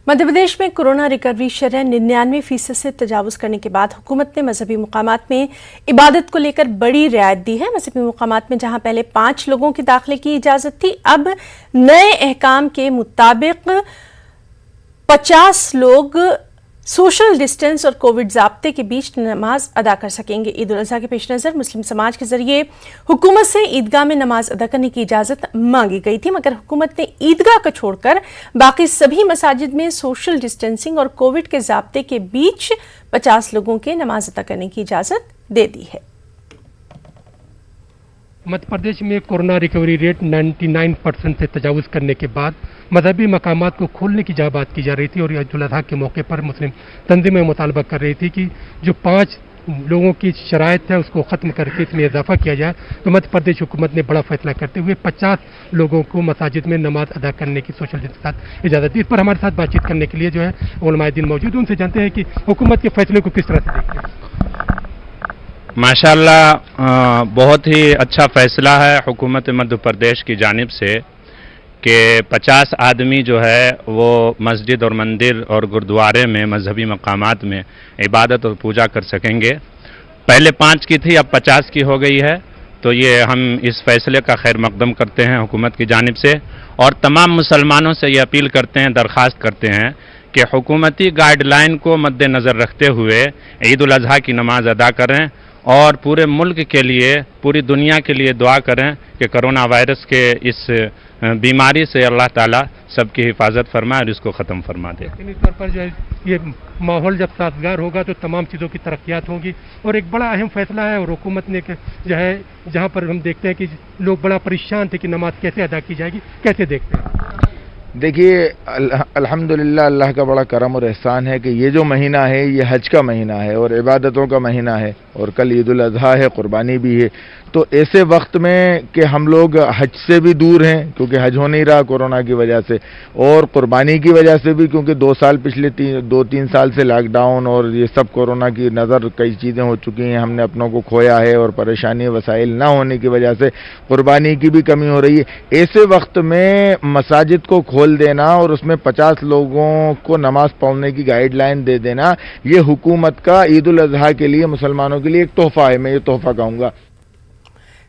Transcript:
मध्य प्रदेश में corona recovery शरह 99% से तजावुज करने के बाद हुकूमत ने मजहबी मुकामात में इबादत को लेकर बड़ी रियायत दी है। मजहबी मुकामात में जहां पहले 5 लोगों के दाखिले की इजाजत थी, अब नए अहकाम के मुताबिक 50 लोग सोशल डिस्टेंस और कोविड ज़ाब्ते के बीच नमाज अदा कर सकेंगे। ईद उल अज़हा के पेश नज़र मुस्लिम समाज के जरिए हुकूमत से ईदगाह में नमाज अदा करने की इजाज़त मांगी गई थी, मगर हुकूमत ने ईदगाह को छोड़कर बाकी सभी मसाजिद में सोशल डिस्टेंसिंग और कोविड के ज़ाब्ते के बीच 50 लोगों के नमाज अदा करने की इजाज़त दे दी है। मध्य प्रदेश में कोरोना रिकवरी रेट 99% से तजावुज़ करने के बाद मजहबी मकामात को खोलने की जहाँ बात की जा रही थी और ईद उल अज़हा के मौके पर मुस्लिम तंजीमें मुतालबा कर रही थी कि जो 5 लोगों की शराइत है उसको ख़त्म करके इसमें इजाफा किया जाए, तो मध्य प्रदेश हुकूमत ने बड़ा फैसला करते हुए 50 लोगों को मसाजिद में नमाज अदा करने की सोशल डिस्टेंस के साथ इजाज़त दी। इस पर हमारे साथ बातचीत करने के लिए जो है उलमाए दीन मौजूद, उनसे जानते हैं कि हुकूमत के फैसले को किस तरह से देखते हैं। माशाअल्लाह बहुत ही अच्छा फैसला है हुकूमत मध्य प्रदेश की जानिब से कि 50 आदमी जो है वो मस्जिद और मंदिर और गुरुद्वारे में मजहबी मकामात में इबादत और पूजा कर सकेंगे। पहले 5 की थी, अब 50 की हो गई है। तो ये हम इस फैसले का खैर मकदम करते हैं हुकूमत की जानिब से और तमाम मुसलमानों से ये अपील करते हैं, दरख्वास्त करते हैं कि हुकूमती गाइडलाइन को मद्देनज़र रखते हुए ईद उल अज़हा की नमाज अदा करें और पूरे मुल्क के लिए, पूरी दुनिया के लिए दुआ करें कि कोरोना वायरस के इस बीमारी से अल्लाह ताला सबकी हिफाजत फरमाए और इसको ख़त्म फरमा दे। इस तौर पर जो है ये माहौल जब साजगार होगा तो तमाम चीज़ों की तरक्यात होंगी और एक बड़ा अहम फैसला है और हुकूमत ने जो है जहाँ पर हम देखते हैं कि लोग बड़ा परेशान थे कि नमाज कैसे अदा की जाएगी, कैसे देखते हैं? देखिए अल्हम्दुलिल्लाह अल्लाह का बड़ा करम और एहसान है कि ये जो महीना है ये हज का महीना है और इबादतों का महीना है और कल ईद उल अज़हा है, कुर्बानी भी है। तो ऐसे वक्त में कि हम लोग हज से भी दूर हैं क्योंकि हज हो नहीं रहा कोरोना की वजह से और कुर्बानी की वजह से भी क्योंकि 2 साल पिछले 2-3 साल से लॉकडाउन और ये सब कोरोना की नज़र कई चीज़ें हो चुकी हैं, हमने अपनों को खोया है और परेशानी वसाइल ना होने की वजह से कुर्बानी की भी कमी हो रही है। ऐसे वक्त में मसाजिद को खोल देना और उसमें 50 लोगों को नमाज पढ़ने की गाइडलाइन दे देना, ये हुकूमत का ईद उल अज़हा के लिए मुसलमानों के लिए एक तोहफ़ा है, मैं ये तोहफ़ा कहूँगा।